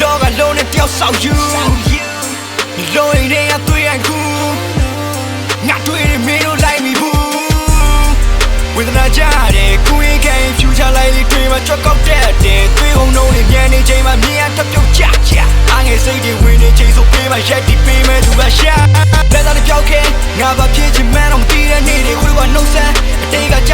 လောကလုံးနဲ့တယောက်ဆောင်ယူလိုရင်းနဲ့အသွေးအကူငါတွေ့နေမင်းတို့လိုက်မိဘူးဝေဒနာကြတဲ့ကိုယ်ကင်ဖြူချလိုက်လေးတွေ့မှကြောက်ကောက်တဲ့သွေးဟုံလုံးနဲ့ညံနေချိန်မှာမြင်ရတစ်ပြုတ်ကြအားငယ်စိတ်တွေဝင်နေချိန်ဆိုပေးမှရက်တီပေးမဲ့သူကရှာလက်သားနဲ့ပြောက်ခဲငါဘာဖြစ်ချင်မှန်းတော့မသိတဲ့နေ့တွေကိုကနှုတ်ဆက်အတိတ်ကကြ